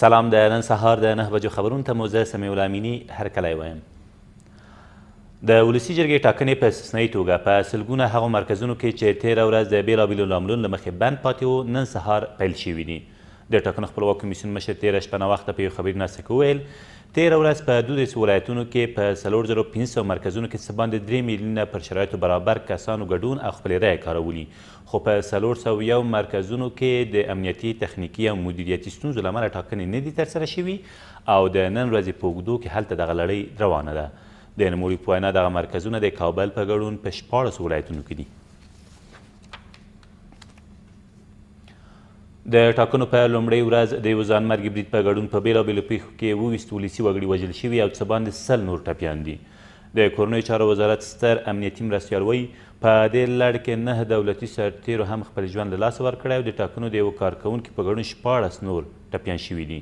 سلام د نن سهار د 9 بجو خبرونو ته مو زه سمیع الله امیني هرکلی وایم. د ولسي جرګې ټاکنې په استثنایي توګه په سلګونه هغو مرکزونو کې چې تېره ورځ د بېلابېلو لاملونو له مخې بند پاتې وو نن سهار پیل شوي دي. د ټاکنو خپلواک کمیسیون مشر تېره شپه ناوخته په یو خبري ناسته کې وویل تېره ورځ په 12 ولایتونو کې په 4500 مرکزونو کې څه باندې 3 میلیونه پر شرایطو برابر کسانو ګډون او خپلې رایې کارولي، خو په 401 مرکزونو کې د امنیتي، تخنیکي او مدیریتي ستونزو له امله ټاکنې نه دي ترسره شوي او د نن ورځې په اوږدو کې هلته دغه لړۍ روانه ده. د نوموړي په وینا دغه مرکزونه د کابل په ګډون په 14 ولایتونو کې دي. د ټاکنو په لومړۍ ورځ د یو ځانمرګي برید په ګډون په بېلابېلو پیښو کې 22 ولسي وګړي وژل شوي او څه باندې 100 نور ټپیان دي. د کورنیو چارو وزارت ستر امنیتي مرستیال وایي په دې لړ کې 9 دولتي سرتیرو هم خپل ژوند له لاسه ورکړی او د ټاکنو د یوه کارکوونکي په ګډون 14 نور ټپیان شوي دي.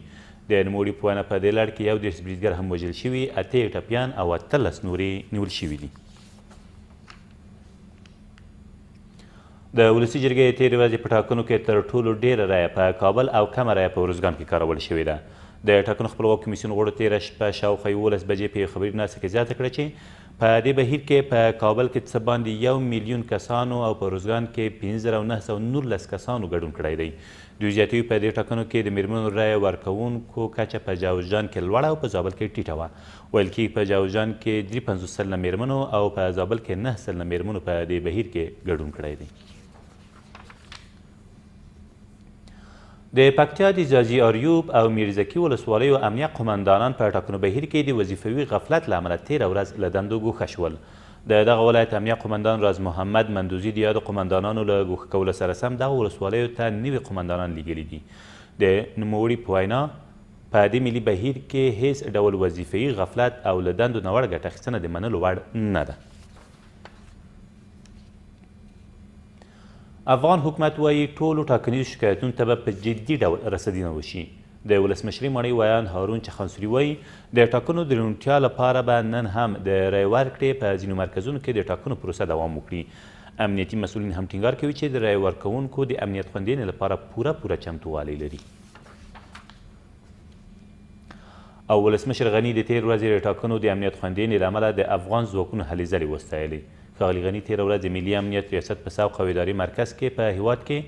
د نوموړي په وینا په دې لړ کې 11 بریدګر هم وژل شوي، 8 ټپیان او 18 نورې نیول شوي دي. د ولسي جرګې تېرې ورځې په ټاکنو کې تر ټولو ډېره رایه په کابل او کمه رایه په ارزګان کې کارول شوې ده. د ټاکنو خپلواک کمیسیون غړو تېره شپه شاوخوا 11 بجې په یو خبري ناسته کې زیاته کړه چې په دې بهیر کې په کابل کې څه باندې 1 میلیون کسانو او په ارزګان کې 5919 کسانو ګډون کړی دی. دوی زیاتوي په دې ټاکنو کې د میرمنو رایه ورکوونکو کچه په جاوزجان کې لوړه او په زابل کې ټیټه وه. ویل کېږي په جاوزجان کې 53 سلنه میرمنو او په زابل کې 9 سلنه میرمنو په دې بهیر کې ګډون کړی دی. د پکتیا د ځاځي اریوب او میرزکي ولسوالیو امنیه قمندانان په ټاکنو بهیر کې د وظیفوي غفلت له امله تېره ورځ له دندو ګوښه شول. د دغه ولایت امنیه قمندان راز محمد مندوزي د یادو قمندانانو له ګوښه کولو سره سم دغه ولسوالیو ته نوي قمندانان لیږلي دي. د نوموړي په وینا په دې ملي بهیر کې هیڅ ډول وظیفوي غفلت او له دندو ناوړه ګټه اخیستنه د منلو وړ نه ده. افغان حکومت وایي ټولو ټاکنیزو شکایتونو ته به په جدي ډول رسېدنه وشي. د ولسمشري مړی ویان هارون چخانسوري وایي د ټاکنو د روڼتیا لپاره به نن هم د رای ورکړې په ځینو مرکزونو کې د ټاکنو پروسه دوام وکړي. امنیتي مسؤلین هم ټینګار کوي چې د رای ورکوونکو د امنیت خوندیینې لپاره پوره چمتووالی لري. او ولسمشر غني د تېر ورځې د ټاکنو د امنیت خوندیینې له امله د افغان ځواکونو هلې ځلې وستایلې. ښاغلي غني تېره ورځ د ملي امنیت ریاست په سوق او اداري مرکز کې په هیواد کې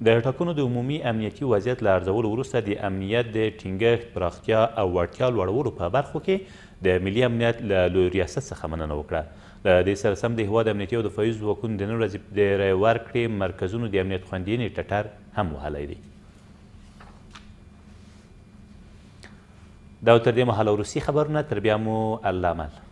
د ټاکنو د عمومي امنیتي وضعیت له ارزولو وروسته د امنیت د ټینګښت، پراختیا او وړتیا لوړولو په برخو کې د ملي امنیت له لوی ریاست څخه مننه وکړه. له دې سره سم د هیواد امنیتي او دفاعي ځواکونو د نن ورځې د رای ورکړې مرکزونو د امنیت خوندیینې ټټر هم وهلی دی. دا تر دې مهاله وروستي خبرونه، تر بیا مو الله امان.